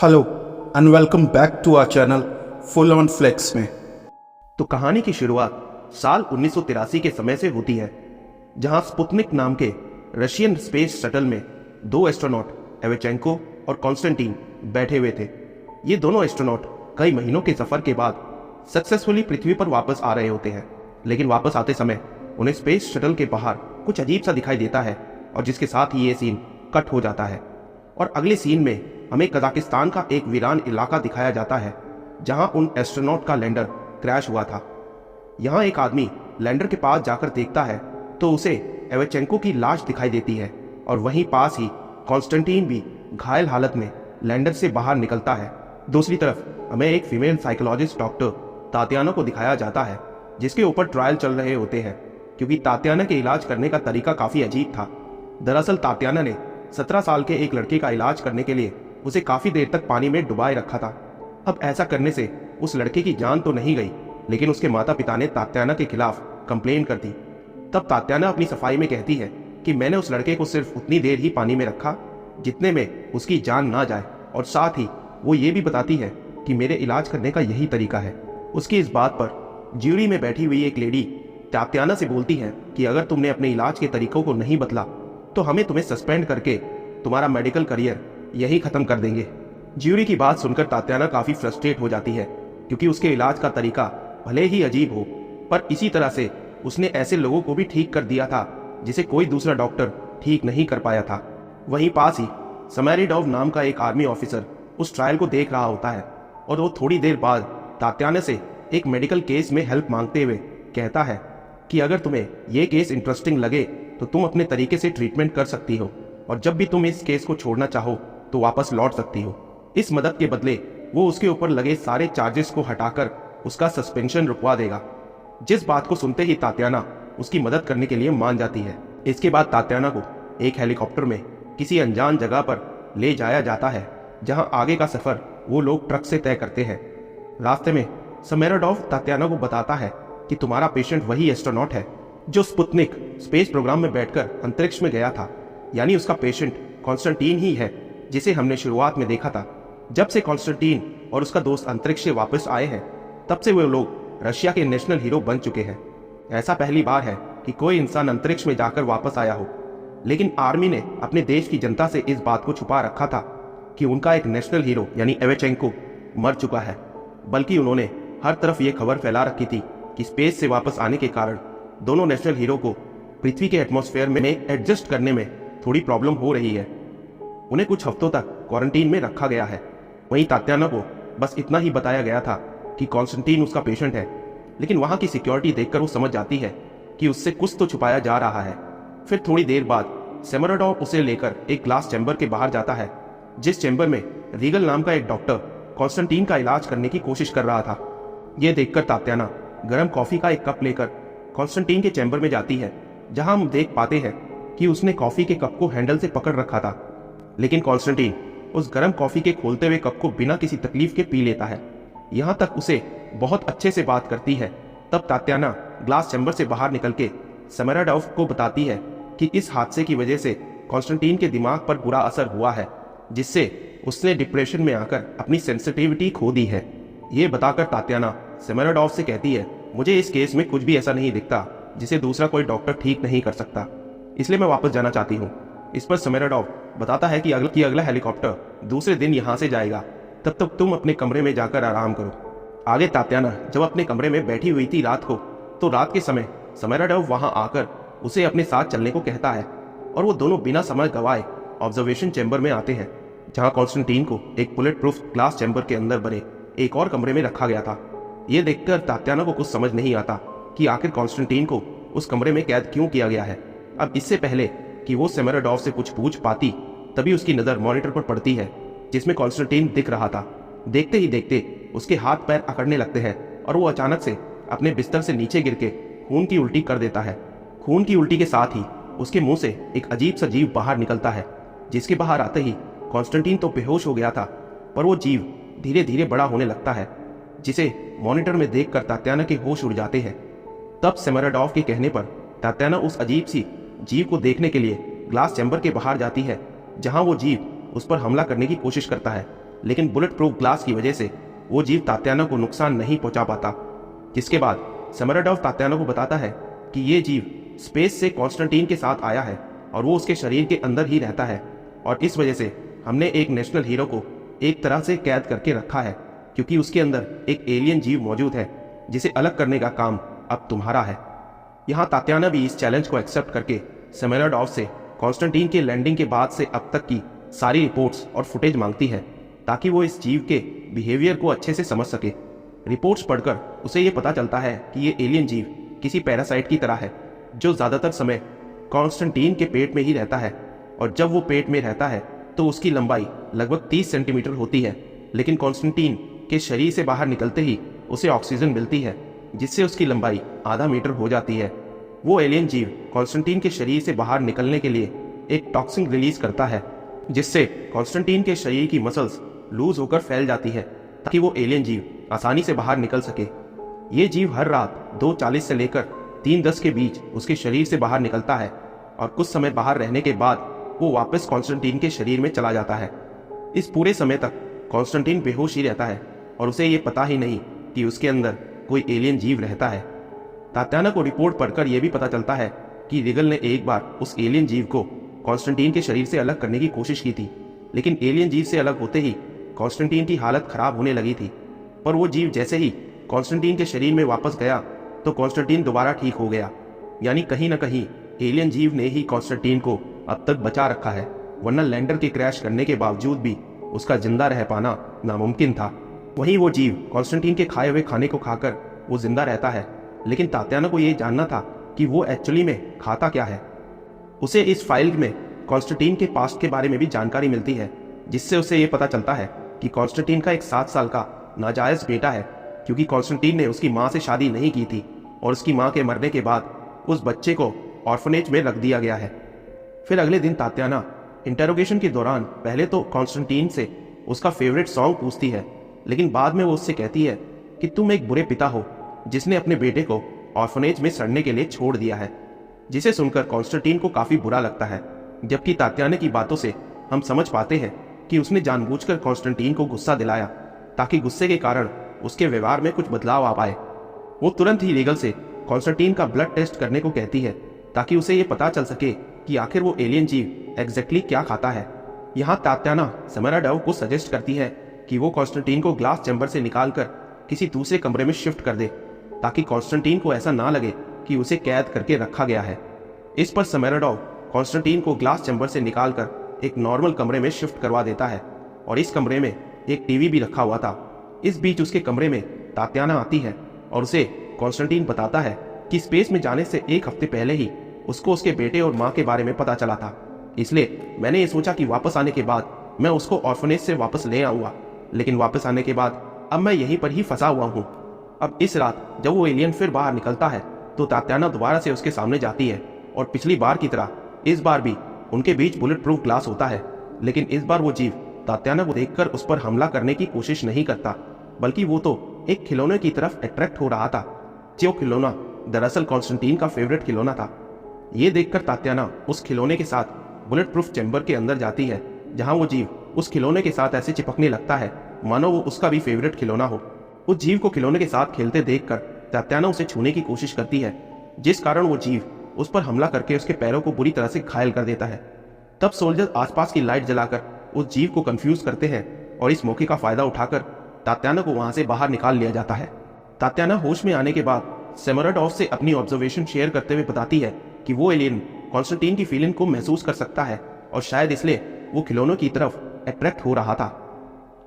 Hello and welcome back to our channel full on flex में। तो कहानी की शुरुआत साल 1983 के समय से होती है, जहां स्पुतनिक नाम के रशियन स्पेस शटल में दो एस्ट्रोनॉट एवेचेंको और कॉन्स्टेंटीन बैठे हुए थे। ये दोनों एस्ट्रोनॉट कई महीनों के सफर के बाद सक्सेसफुली पृथ्वी पर वापस आ रहे होते हैं, लेकिन वापस आते समय उन्हें स्पेस शटल के बाहर कुछ अजीब सा दिखाई देता है और जिसके साथ ही ये सीन कट हो जाता है। और अगले सीन में हमें कजाकिस्तान का एक वीरान इलाका दिखाया जाता है, जहां उन एस्ट्रोनॉट का लैंडर क्रैश हुआ था। यहां एक आदमी लैंडर के पास जाकर देखता है तो उसे एवेचेंको की लाश दिखाई देती है और वहीं पास ही कॉन्स्टेंटीन भी घायल हालत में लैंडर से बाहर निकलता है। दूसरी तरफ हमें एक फीमेल साइकोलॉजिस्ट डॉक्टर तात्याना को दिखाया जाता है, जिसके ऊपर ट्रायल चल रहे होते हैं, क्योंकि तात्याना के इलाज करने का तरीका काफी अजीब था। दरअसल तात्याना ने 17 साल के एक लड़के का इलाज करने के लिए उसे काफी देर तक पानी में डुबाए रखा था। अब ऐसा करने से उस लड़के की जान तो नहीं गई, लेकिन उसके माता पिता ने तात्याना के खिलाफ कंप्लेन कर दी। तब तात्याना अपनी सफाई में कहती है कि मैंने उस लड़के को सिर्फ उतनी देर ही पानी में रखा जितने में उसकी जान ना जाए, और साथ ही वो ये भी बताती है कि मेरे इलाज करने का यही तरीका है। उसकी इस बात पर ज्यूरी में बैठी हुई एक लेडी तात्याना से बोलती है कि अगर तुमने अपने इलाज के तरीकों को नहीं बदला तो हमें तुम्हें सस्पेंड करके तुम्हारा मेडिकल करियर यही खत्म कर देंगे। ज्यूरी की बात सुनकर तात्याना काफी फ्रस्ट्रेट हो जाती है, क्योंकि उसके इलाज का तरीका भले ही अजीब हो, पर इसी तरह से उसने ऐसे लोगों को भी ठीक कर दिया था जिसे कोई दूसरा डॉक्टर ठीक नहीं कर पाया था। वहीं पास ही समैरिडोव नाम का एक आर्मी ऑफिसर उस ट्रायल को देख रहा होता है और वो थोड़ी देर बाद तात्याना से एक मेडिकल केस में हेल्प मांगते हुए कहता है कि अगर तुम्हें ये केस इंटरेस्टिंग लगे तो तुम अपने तरीके से ट्रीटमेंट कर सकती हो, और जब भी तुम इस केस को छोड़ना चाहो तो वापस लौट सकती हो। इस मदद के बदले वो उसके ऊपर लगे सारे चार्जेस को हटाकर उसका सस्पेंशन रुकवा देगा। जिस बात को सुनते ही तात्याना उसकी मदद करने के लिए मान जाती है। इसके बाद तात्याना को एक हेलीकॉप्टर में किसी अनजान जगह पर ले जाया जाता है, जहां आगे का सफर वो लोग ट्रक से तय करते हैं। रास्ते में समैरिडोव तात्याना को बताता है कि तुम्हारा पेशेंट वही एस्ट्रोनॉट है जो स्पुतनिक स्पेस प्रोग्राम में बैठकर अंतरिक्ष में गया था, यानी उसका पेशेंट कॉन्स्टेंटीन ही है जिसे हमने शुरुआत में देखा था। जब से कॉन्स्टेंटीन और उसका दोस्त अंतरिक्ष से वापस आए हैं, तब से वे लोग रशिया के नेशनल हीरो बन चुके हैं। ऐसा पहली बार है कि कोई इंसान अंतरिक्ष में जाकर वापस आया हो, लेकिन आर्मी ने अपने देश की जनता से इस बात को छुपा रखा था कि उनका एक नेशनल हीरो यानी एवेचेंको मर चुका है। बल्कि उन्होंने हर तरफ ये खबर फैला रखी थी कि स्पेस से वापस आने के कारण दोनों नेशनल हीरो को पृथ्वी के एटमॉस्फेयर में एडजस्ट करने में थोड़ी प्रॉब्लम हो रही है। उन्हें कुछ हफ्तों तक क्वारंटीन में रखा गया है। वहीं तात्याना को बस इतना ही बताया गया था कि कॉन्स्टेंटीन उसका पेशेंट है, लेकिन वहां की सिक्योरिटी देखकर वो समझ जाती है कि उससे कुछ तो छुपाया जा रहा है। फिर थोड़ी देर बाद समैरिडोव उसे लेकर एक ग्लास चैम्बर के बाहर जाता है, जिस चैम्बर में रीगल नाम का एक डॉक्टर कॉन्स्टेंटीन का इलाज करने की कोशिश कर रहा था। यह देखकर तात्याना गर्म कॉफी का एक कप लेकर कॉन्स्टेंटीन के चैम्बर में जाती है, जहां हम देख पाते हैं कि उसने कॉफी के कप को हैंडल से पकड़ रखा था, लेकिन कॉन्स्टेंटीन उस गर्म कॉफी के खोलते हुए कप को बिना किसी तकलीफ के पी लेता है। यहां तक उसे बहुत अच्छे से बात करती है। तब तात्याना ग्लास चैम्बर से बाहर निकल के समैरिडोव को बताती है कि इस हादसे की वजह से कॉन्स्टेंटीन के दिमाग पर बुरा असर हुआ है, जिससे उसने डिप्रेशन में आकर अपनी सेंसिटिविटी खो दी है। ये बताकर तात्याना समैरिडोव से कहती है, मुझे इस केस में कुछ भी ऐसा नहीं दिखता जिसे दूसरा कोई डॉक्टर ठीक नहीं कर सकता, इसलिए मैं वापस जाना चाहती हूँ। इस पर समैरिडोव बताता है कि अगला हेलीकॉप्टर दूसरे दिन यहाँ से जाएगा, तब तक तुम अपने कमरे में जाकर आराम करो। आगे तात्याना जब अपने कमरे में बैठी हुई थी रात को, तो रात के समय समैरिडोव वहां आकर उसे अपने साथ चलने को कहता है, और वो दोनों बिना समय गवाए ऑब्जर्वेशन चैम्बर में आते हैं, जहां कॉन्स्टेंटीन को एक बुलेट प्रूफ ग्लास चैम्बर के अंदर बने एक और कमरे में रखा गया था। ये देखकर तात्याना को कुछ समझ नहीं आता कि आखिर कॉन्स्टेंटीन को उस कमरे में कैद क्यों किया गया है। अब इससे पहले कि वो समैरिडोव से कुछ पूछ पाती, तभी उसकी नजर मॉनिटर पर पड़ती है, जिसमें कॉन्स्टेंटीन दिख रहा था। देखते ही देखते उसके हाथ पैर अकड़ने लगते हैं और वो अचानक से अपने बिस्तर से नीचे गिर के खून की उल्टी कर देता है। खून की उल्टी के साथ ही उसके मुंह से एक अजीब सा जीव बाहर निकलता है, जिसके बाहर आते ही कॉन्स्टेंटीन तो बेहोश हो गया था, पर वो जीव धीरे धीरे बड़ा होने लगता है, जिसे मॉनिटर में देखकर तात्याना के होश उड़ जाते हैं। तब समैरिडोव के कहने पर तात्याना उस अजीब सी जीव को देखने के लिए ग्लास चैम्बर के बाहर जाती है, जहां वो जीव उस पर हमला करने की कोशिश करता है, लेकिन बुलेट प्रूफ ग्लास की वजह से वो जीव तात्याना को नुकसान नहीं पहुंचा पाता। जिसके बाद सेमेराडोव तात्याना को बताता है कि ये जीव स्पेस से कॉन्स्टेंटीन के साथ आया है और वो उसके शरीर के अंदर ही रहता है, और इस वजह से हमने एक नेशनल हीरो को एक तरह से कैद करके रखा है, क्योंकि उसके अंदर एक एलियन जीव मौजूद है जिसे अलग करने का काम अब तुम्हारा है। यहाँ तात्याना भी इस चैलेंज को एक्सेप्ट करके सेमेराडोव से कॉन्स्टेंटीन के लैंडिंग के बाद से अब तक की सारी रिपोर्ट्स और फुटेज मांगती है, ताकि वो इस जीव के बिहेवियर को अच्छे से समझ सके। रिपोर्ट्स पढ़कर उसे ये पता चलता है कि ये एलियन जीव किसी पैरासाइट की तरह है, जो ज़्यादातर समय कॉन्स्टेंटीन के पेट में ही रहता है, और जब वो पेट में रहता है तो उसकी लंबाई लगभग 30 सेंटीमीटर होती है, लेकिन कॉन्स्टेंटीन के शरीर से बाहर निकलते ही उसे ऑक्सीजन मिलती है, जिससे उसकी लंबाई आधा मीटर हो जाती है। वो एलियन जीव कॉन्स्टेंटीन के शरीर से बाहर निकलने के लिए एक टॉक्सिन रिलीज करता है, जिससे कॉन्स्टेंटीन के शरीर की मसल्स लूज होकर फैल जाती है, ताकि वो एलियन जीव आसानी से बाहर निकल सके। ये जीव हर रात 2:40 से लेकर 3:10 के बीच उसके शरीर से बाहर निकलता है, और कुछ समय बाहर रहने के बाद वो वापस कॉन्स्टेंटीन के शरीर में चला जाता है। इस पूरे समय तक कॉन्स्टेंटीन बेहोश ही रहता है, और उसे ये पता ही नहीं कि उसके अंदर कोई एलियन जीव रहता है। तात्याना को रिपोर्ट पढ़कर यह भी पता चलता है कि रिगल ने एक बार उस एलियन जीव को कॉन्स्टेंटीन के शरीर से अलग करने की कोशिश की थी, लेकिन एलियन जीव से अलग होते ही कॉन्स्टेंटीन की हालत खराब होने लगी थी। पर वो जीव जैसे ही कॉन्स्टेंटीन के शरीर में वापस गया तो कॉन्स्टेंटीन दोबारा ठीक हो गया। यानी कहीं ना कहीं एलियन जीव ने ही कॉन्स्टेंटीन को अब तक बचा रखा है, वरना लैंडर के क्रैश करने के बावजूद भी उसका जिंदा रह पाना नामुमकिन था। वहीं वो जीव कॉन्स्टेंटीन के खाए हुए खाने को खाकर वो जिंदा रहता है, लेकिन तात्याना को ये जानना था कि वो एक्चुअली में खाता क्या है। उसे इस फाइल में कॉन्स्टेंटीन के पास्ट के बारे में भी जानकारी मिलती है, जिससे उसे ये पता चलता है कि कॉन्स्टेंटीन का एक 7 साल का नाजायज बेटा है, क्योंकि कॉन्स्टेंटीन ने उसकी माँ से शादी नहीं की थी और उसकी माँ के मरने के बाद उस बच्चे को ऑर्फनेज में रख दिया गया है। फिर अगले दिन तात्याना इंटेरोगेशन के दौरान पहले तो कॉन्स्टेंटीन से उसका फेवरेट सॉन्ग पूछती है, लेकिन बाद में वो उससे कहती है कि तुम एक बुरे पिता हो जिसने अपने बेटे को ऑर्फनेज में सड़ने के लिए छोड़ दिया है, जिसे सुनकर कॉन्स्टेंटीन को काफी बुरा लगता है। जबकि तात्याना की बातों से हम समझ पाते हैं कि उसने जानबूझकर कॉन्स्टेंटीन को गुस्सा दिलाया, ताकि गुस्से के कारण उसके व्यवहार में कुछ बदलाव आ पाए। वो तुरंत ही रीगल से कॉन्स्टेंटीन का ब्लड टेस्ट करने को कहती है, ताकि उसे ये पता चल सके कि आखिर वो एलियन जीव एग्जैक्टली क्या खाता है। यहाँ तात्याना सेमेराडोव को सजेस्ट करती है कि वो कॉन्स्टेंटीन को ग्लास चैम्बर से निकालकर किसी दूसरे कमरे में शिफ्ट कर दे, ताकि कॉन्स्टेंटीन को ऐसा ना लगे कि उसे कैद करके रखा गया है। इस पर सेमेराडोव कॉन्स्टेंटीन को ग्लास चैम्बर से निकालकर एक नॉर्मल कमरे में शिफ्ट करवा देता है, और इस कमरे में एक टीवी भी रखा हुआ था। इस बीच उसके कमरे में तात्याना आती है और उसे कॉन्स्टेंटीन बताता है कि स्पेस में जाने से एक हफ्ते पहले ही उसको उसके बेटे और माँ के बारे में पता चला था, इसलिए मैंने ये सोचा कि वापस आने के बाद मैं उसको ऑर्फनेज से वापस ले आऊँगा। लेकिन वापस आने के बाद अब मैं यहीं पर ही फंसा हुआ हूँ। अब इस रात जब वो एलियन फिर बाहर निकलता है तो तात्याना दोबारा से उसके सामने जाती है, और पिछली बार की तरह इस बार भी उनके बीच बुलेट प्रूफ ग्लास होता है, लेकिन इस बार वो जीव तात्याना को देखकर उस पर हमला करने की कोशिश नहीं करता, बल्कि वो तो एक खिलौने की तरफ अट्रैक्ट हो रहा था, जो खिलौना दरअसल कॉन्स्टेंटीन का फेवरेट खिलौना था। ये देखकर तात्याना उस खिलौने के साथ बुलेट प्रूफ चैम्बर के अंदर जाती है, जहां वो जीव उस खिलौने के साथ ऐसे चिपकने लगता है मानो वो उसका भी फेवरेट खिलौना हो। उस जीव को खिलौने के साथ खेलते देखकर तात्याना उसे छूने की कोशिश करती है, जिस कारण वो जीव उस पर हमला करके उसके पैरों को बुरी तरह से घायल कर देता है। तब सोल्जर आसपास की लाइट जलाकर उस जीव को कंफ्यूज करते हैं, और इस मौके का फायदा उठाकर तात्याना को वहां से बाहर निकाल लिया जाता है। तात्याना होश में आने के बाद सेमेराडोव से अपनी ऑब्जर्वेशन शेयर करते हुए बताती है कि वो एलियन कॉन्स्टेंटीन की फीलिंग को महसूस कर सकता है, और शायद इसलिए वो खिलौनों की तरफ अट्रैक्ट हो रहा था।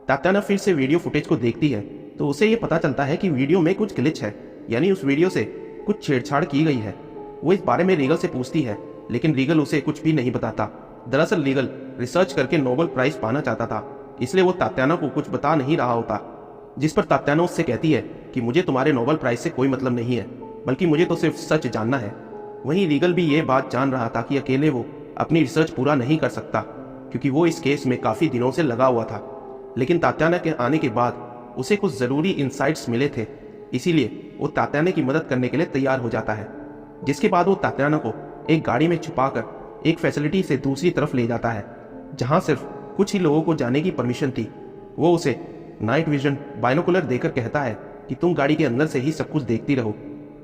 तात्याना फिर से वीडियो फुटेज को देखती है तो उसे ये पता चलता है कि वीडियो में कुछ ग्लिच है, यानी उस वीडियो से कुछ छेड़छाड़ की गई है। वो इस बारे में रीगल से पूछती है, लेकिन रीगल उसे कुछ भी नहीं बताता। दरअसल रीगल रिसर्च करके नोबेल प्राइज पाना चाहता था, इसलिए वो तात्याना को कुछ बता नहीं रहा होता। जिस पर तात्याना उससे कहती है कि मुझे तुम्हारे नोबेल प्राइज से कोई मतलब नहीं है, बल्कि मुझे तो सिर्फ सच जानना है। वहीं रीगल भी ये बात जान रहा था कि अकेले वो अपनी रिसर्च पूरा नहीं कर सकता, क्योंकि वो इस केस में काफी दिनों से लगा हुआ था। लेकिन तात्याना के आने के बाद उसे कुछ जरूरी इंसाइट्स मिले थे, इसीलिए वो तात्याना की मदद करने के लिए तैयार हो जाता है। जिसके बाद वो तात्याना को एक गाड़ी में छुपाकर एक फैसिलिटी से दूसरी तरफ ले जाता है, जहां सिर्फ कुछ ही लोगों को जाने की परमिशन थी। वो उसे नाइट विजन बाइनोकुलर देकर कहता है कि तुम गाड़ी के अंदर से ही सब कुछ देखती रहो।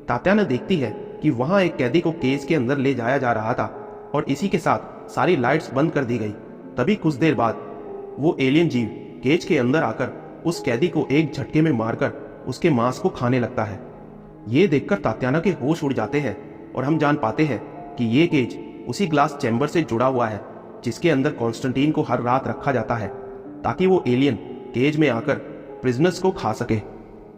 तात्याना देखती है कि वहां एक कैदी को केज के अंदर ले जाया जा रहा था और इसी के साथ सारी लाइट्स बंद कर दी गई। तभी कुछ देर बाद वो एलियन जीव केज के अंदर आकर उस कैदी को एक झटके में मारकर उसके मांस को खाने लगता है। ये देखकर तात्याना के होश उड़ जाते हैं और हम जान पाते हैं कि ये केज उसी ग्लास चैम्बर से जुड़ा हुआ है जिसके अंदर कॉन्स्टेंटीन को हर रात रखा जाता है ताकि वो एलियन केज में आकर प्रिजनर्स को खा सके।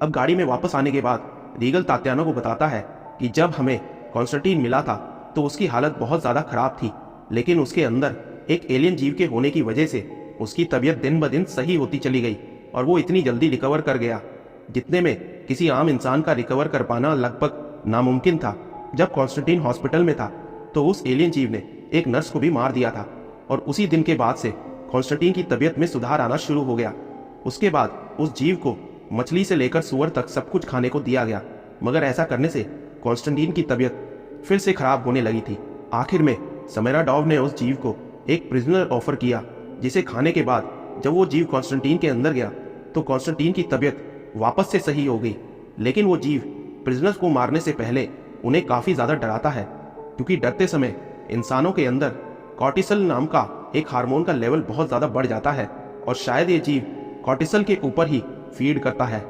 अब गाड़ी में वापस आने के बाद रीगल तात्याना को बताता है कि जब हमें कॉन्स्टेंटीन मिला था तो उसकी हालत बहुत ज़्यादा खराब थी, लेकिन उसके अंदर एक एलियन जीव के होने की वजह से उसकी तबीयत दिन ब दिन सही होती चली गई और वो इतनी जल्दी रिकवर कर गया जितने में किसी आम इंसान का रिकवर कर पाना लगभग नामुमकिन था। जब कॉन्स्टेंटीन हॉस्पिटल में था तो उस एलियन जीव ने एक नर्स को भी मार दिया था और उसी दिन के बाद से कॉन्स्टेंटीन की तबीयत में सुधार आना शुरू हो गया। उसके बाद उस जीव को मछली से लेकर सुअर तक सब कुछ खाने को दिया गया, मगर ऐसा करने से कॉन्स्टेंटीन की तबीयत फिर से खराब होने लगी थी। आखिर में सेमेराडोव ने उस जीव को एक प्रिजनर ऑफर किया, जिसे खाने के बाद जब वो जीव कॉन्स्टेंटीन के अंदर गया तो कॉन्स्टेंटीन की तबीयत वापस से सही हो गई। लेकिन वो जीव प्रिजनर्स को मारने से पहले उन्हें काफी ज्यादा डराता है, क्योंकि डरते समय इंसानों के अंदर कॉर्टिसल नाम का एक हार्मोन का लेवल बहुत ज्यादा बढ़ जाता है और शायद ये जीव कॉर्टिसल के ऊपर ही फीड करता है।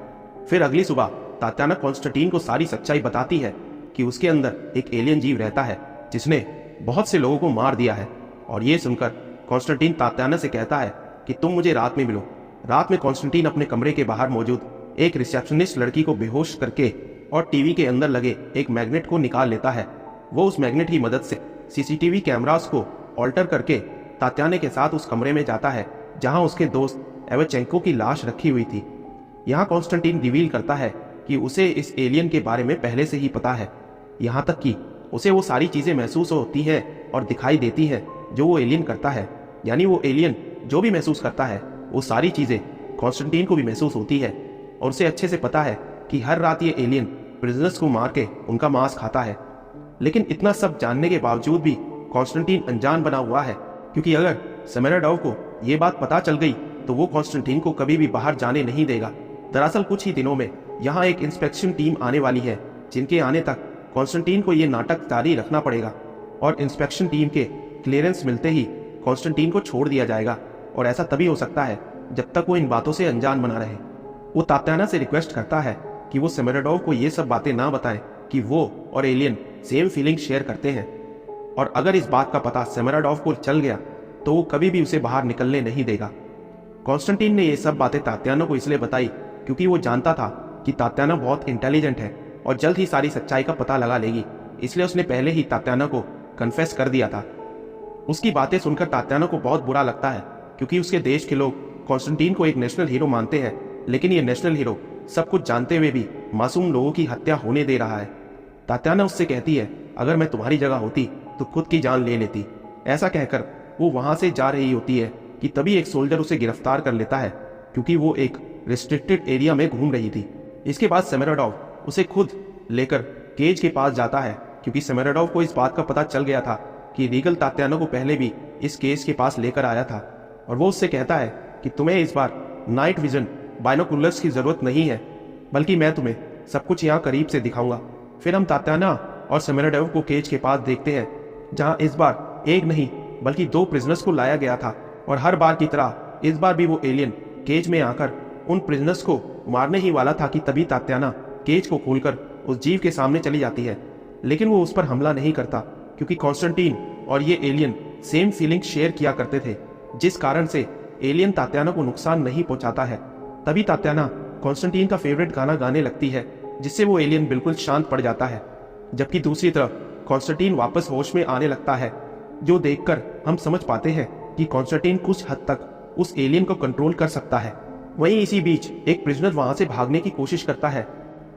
फिर अगली सुबह तात्याना कॉन्स्टेंटीन को सारी सच्चाई बताती है कि उसके अंदर एक एलियन जीव रहता है जिसने बहुत से लोगों को मार दिया है। और ये सुनकर कॉन्स्टेंटीन तात्याना से कहता है कि तुम मुझे रात में मिलो। रात में कॉन्स्टेंटीन अपने कमरे के बाहर मौजूद एक रिसेप्शनिस्ट लड़की को बेहोश करके और टीवी के अंदर लगे एक मैग्नेट को निकाल लेता है। वो उस मैग्नेट की मदद से सीसीटीवी कैमरास को ऑल्टर करके तात्याना के साथ उस कमरे में जाता है जहां उसके दोस्त एवचेंको की लाश रखी हुई थी। यहाँ कॉन्स्टेंटीन रिवील करता है कि उसे इस एलियन के बारे में पहले से ही पता है, यहाँ तक कि उसे वो सारी चीजें महसूस होती है और दिखाई देती है जो वो एलियन करता है। यानी वो एलियन जो भी महसूस करता है वो सारी चीजें कॉन्स्टेंटीन को भी महसूस होती है और उसे अच्छे से पता है कि हर रात ये एलियन प्रिजनर्स को मार के उनका मांस खाता है। लेकिन इतना सब जानने के बावजूद भी कॉन्स्टेंटीन अनजान बना हुआ है, क्योंकि अगर सेमेराडोव को ये बात पता चल गई तो वो कॉन्स्टेंटीन को कभी भी बाहर जाने नहीं देगा। दरअसल कुछ ही दिनों में यहाँ एक इंस्पेक्शन टीम आने वाली है, जिनके आने तक कॉन्स्टेंटीन को ये नाटक जारी रखना पड़ेगा और इंस्पेक्शन टीम के क्लियरेंस मिलते ही कॉन्स्टेंटीन को छोड़ दिया जाएगा। और ऐसा तभी हो सकता है जब तक वो इन बातों से अनजान बना रहे। वो तात्याना से रिक्वेस्ट करता है कि वो सेमेराडोव को ये सब बातें ना बताएं कि वो और एलियन सेम फीलिंग शेयर करते हैं, और अगर इस बात का पता सेमेराडोव को चल गया तो वो कभी भी उसे बाहर निकलने नहीं देगा। कॉन्स्टेंटीन ने ये सब बातें तात्याना को इसलिए बताई क्योंकि वो जानता था कि तात्याना बहुत इंटेलिजेंट है और जल्द ही सारी सच्चाई का पता लगा लेगी, इसलिए उसने पहले ही तात्याना को कन्फेस कर दिया था। उसकी बातें सुनकर तात्याना को बहुत बुरा लगता है, क्योंकि उसके देश के लोग कॉन्स्टेंटीन को एक नेशनल हीरो मानते हैं, लेकिन ये नेशनल हीरो सब कुछ जानते हुए भी मासूम लोगों की हत्या होने दे रहा है। तात्याना उससे कहती है, अगर मैं तुम्हारी जगह होती तो खुद की जान ले लेती। ऐसा कहकर वो वहां से जा रही होती है कि तभी एक सोल्जर उसे गिरफ्तार कर लेता है, क्योंकि वो एक रिस्ट्रिक्टेड एरिया में घूम रही थी। इसके बाद सेमेराडोव उसे खुद लेकर केज के पास जाता है, क्योंकि सेमेराडोव को इस बात का पता चल गया था कि रीगल तात्याना को पहले भी इस केज के पास लेकर आया था। और वो उससे कहता है कि तुम्हें इस बार नाइट विजन बाइनोकुलर्स की जरूरत नहीं है, बल्कि मैं तुम्हें सब कुछ यहाँ करीब से दिखाऊंगा। फिर हम तात्याना और सेमेराडोव को केज के पास देखते हैं, जहाँ इस बार एक नहीं बल्कि 2 प्रिजनर्स को लाया गया था, और हर बार की तरह इस बार भी वो एलियन केज में आकर उन प्रिजनर्स को मारने ही वाला था कि तभी तात्याना केज को खोलकर उस जीव के सामने चली जाती है। लेकिन वो उस पर हमला नहीं करता, क्योंकि कॉन्स्टेंटीन और ये एलियन सेम फीलिंग शेयर किया करते थे, जिस कारण से एलियन तात्याना को नुकसान नहीं पहुंचाता है। तभी तात्याना कॉन्स्टेंटीन का फेवरेट गाना गाने लगती है, जिससे वो एलियन बिल्कुल शांत पड़ जाता है। जबकि दूसरी तरफ कॉन्स्टेंटीन वापस होश में आने लगता है, जो देखकर हम समझ पाते हैं कि कॉन्स्टेंटीन कुछ हद तक उस एलियन को कंट्रोल कर सकता है। वहीं इसी बीच एक प्रिजनर वहां से भागने की कोशिश करता है,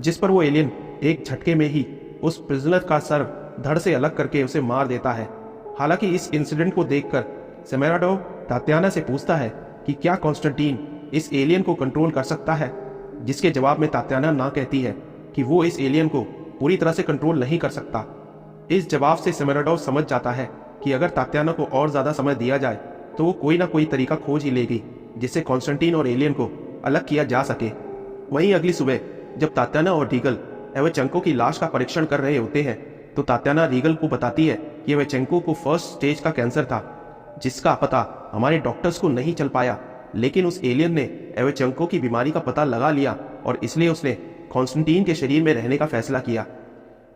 जिस पर वो एलियन एक झटके में ही उस प्रिजनर का सर धड़ से अलग करके उसे मार देता है। हालांकि इस इंसिडेंट को देखकर सेमेराडोव तात्याना से पूछता है कि क्या कॉन्स्टेंटीन इस एलियन को कंट्रोल कर सकता है, जिसके जवाब में तात्याना ना कहती है कि वो इस एलियन को पूरी तरह से कंट्रोल नहीं कर सकता। इस जवाब से सेमेराडोव समझ जाता है कि अगर तात्याना को और ज्यादा समय दिया जाए तो वो कोई ना कोई तरीका खोज ही लेगी जिससे कॉन्स्टेंटीन और एलियन को अलग किया जा सके। वहीं अगली सुबह जब तात्याना और रीगल एवेचेंको की लाश का परीक्षण कर रहे होते हैं तो तात्याना रीगल को बताती है कि एवेचेंको को फर्स्ट स्टेज का कैंसर था, जिसका पता हमारे डॉक्टर्स को नहीं चल पाया, लेकिन उस एलियन ने एवेचेंको की बीमारी का पता लगा लिया और इसलिए उसने कॉन्स्टेंटीन के शरीर में रहने का फैसला किया।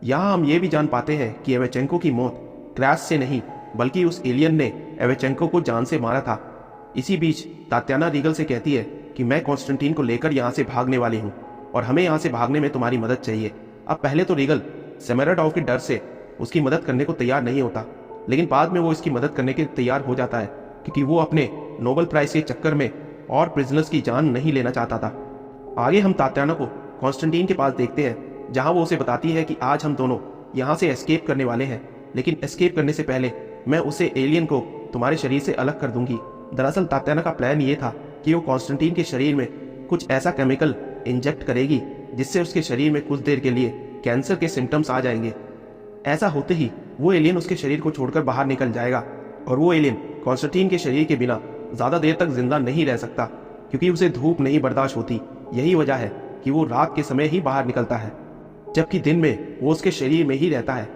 यहाँ हम ये भी जान पाते हैं कि एवेचेंको की मौत क्रैश से नहीं बल्कि उस एलियन ने एवेचेंको को जान से मारा था। इसी बीच तात्याना रीगल से कहती है कि मैं कॉन्स्टेंटीन को लेकर यहाँ से भागने वाली हूँ और हमें यहाँ से भागने में तुम्हारी मदद चाहिए। अब पहले तो रीगल सेमेराडोव के डर से उसकी मदद करने को तैयार नहीं होता, लेकिन बाद में वो इसकी मदद करने के तैयार हो जाता है क्योंकि वो अपने नोबेल प्राइज के चक्कर में और प्रिजनर्स की जान नहीं लेना चाहता था। आगे हम तात्याना को कॉन्स्टेंटीन के पास देखते हैं जहां वो उसे बताती है कि आज हम दोनों यहाँ से एस्केप करने वाले हैं, लेकिन एस्केप करने से पहले मैं उसे एलियन को तुम्हारे शरीर से अलग कर दूंगी। दरअसल तात्याना का प्लान ये था कि वो कॉन्स्टेंटीन के शरीर में कुछ ऐसा केमिकल इंजेक्ट करेगी जिससे उसके शरीर में कुछ देर के लिए कैंसर के सिम्टम्स आ जाएंगे। ऐसा होते ही वो एलियन उसके शरीर को छोड़कर बाहर निकल जाएगा और वो एलियन कॉन्स्टेंटीन के शरीर के बिना ज्यादा देर तक जिंदा नहीं रह सकता क्योंकि उसे धूप नहीं बर्दाश्त होती। यही वजह है कि वो रात के समय ही बाहर निकलता है, जबकि दिन में वो उसके शरीर में ही रहता है।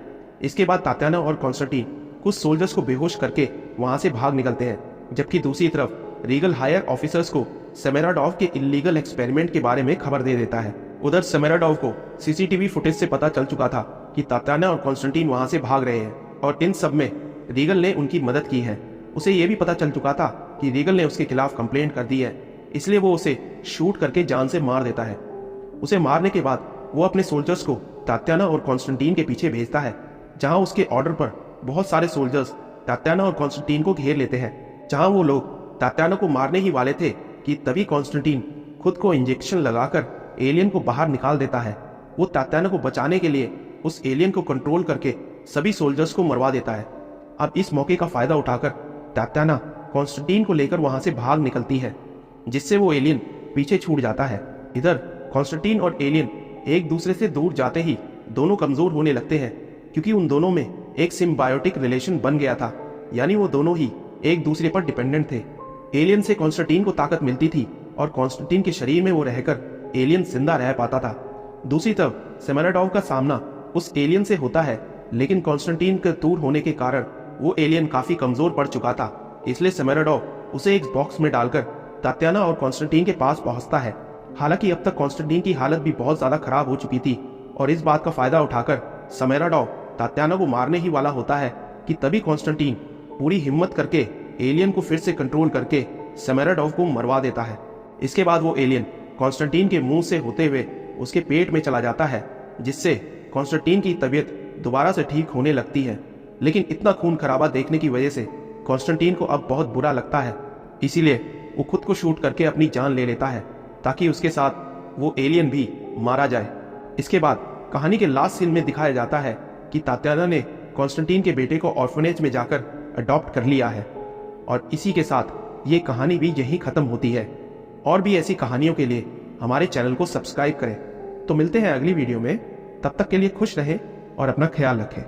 इसके बाद तात्याना और कॉन्स्टेंटीन कुछ सोल्जर्स को बेहोश करके वहां से भाग निकलते हैं, जबकि दूसरी तरफ रीगल हायर ऑफिसर्स को सेमेराडोव के इल्लीगल एक्सपेरिमेंट के बारे में खबर दे देता है। उधर सेमेराडोव को सीसीटीवी फुटेज से पता चल चुका था कि तात्याना और कॉन्स्टेंटीन वहां से भाग रहे हैं और इन सब में रीगल ने उनकी मदद की है। उसे यह भी पता चल चुका था कि रीगल ने उसके खिलाफ कंप्लेंट कर दी है, इसलिए वो उसे शूट करके जान से मार देता है। उसे मारने के बाद वो अपने सोल्जर्स को तात्याना और कॉन्स्टेंटीन के पीछे भेजता है, जहां उसके ऑर्डर पर बहुत सारे सोल्जर्स तात्याना और कॉन्स्टेंटीन को घेर लेते हैं। जहां वो लोग तात्याना को मारने ही वाले थे कि तभी कॉन्स्टेंटीन खुद को इंजेक्शन लगाकर एलियन को बाहर निकाल देता है। वो तात्याना को बचाने के लिए उस एलियन को कंट्रोल करके सभी सोल्जर्स को मरवा देता है। अब इस मौके का फायदा उठाकर तात्याना कॉन्स्टेंटीन को लेकर वहां से भाग निकलती है, जिससे वो एलियन पीछे छूट जाता है। इधर कॉन्स्टेंटीन और एलियन एक दूसरे से दूर जाते ही दोनों कमजोर होने लगते हैं क्योंकि उन दोनों में एक सिम्बायोटिक रिलेशन बन गया था, यानी वो दोनों ही एक दूसरे पर डिपेंडेंट थे। एलियन से कॉन्स्टेंटीन को ताकत मिलती थी और कॉन्स्टेंटीन के शरीर में वो रहकर एलियन जिंदा रह पाता था। दूसरी तरफ सेमेराडोव का सामना उस एलियन से होता है, लेकिन कॉन्स्टेंटीन के दूर होने के कारण वो एलियन काफी कमजोर पड़ चुका था, इसलिए सेमेराडोव उसे एक बॉक्स में डालकर तात्याना और कॉन्स्टेंटीन के पास पहुंचता है। हालांकि अब तक कॉन्स्टेंटीन की हालत भी बहुत ज्यादा खराब हो चुकी थी और इस बात का फायदा उठाकर सेमेराडोव तात्याना को मारने ही वाला होता है कि तभी कॉन्स्टेंटीन पूरी हिम्मत करके एलियन को फिर से कंट्रोल करके सेमेराडोव को मरवा देता है। इसके बाद वो एलियन कॉन्स्टेंटीन के मुंह से होते हुए उसके पेट में चला जाता है, जिससे कॉन्स्टेंटीन की तबीयत दोबारा से ठीक होने लगती है। लेकिन इतना खून खराबा देखने की वजह से कॉन्स्टेंटीन को अब बहुत बुरा लगता है, इसीलिए वो खुद को शूट करके अपनी जान ले लेता है ताकि उसके साथ वो एलियन भी मारा जाए। इसके बाद कहानी के लास्ट सीन में दिखाया जाता है कि तात्याना ने कॉन्स्टेंटीन के बेटे को ऑर्फनेज में जाकर अडॉप्ट कर लिया है और इसी के साथ ये कहानी भी यहीं खत्म होती है। और भी ऐसी कहानियों के लिए हमारे चैनल को सब्सक्राइब करें। तो मिलते हैं अगली वीडियो में, तब तक के लिए खुश रहें और अपना ख्याल रखें।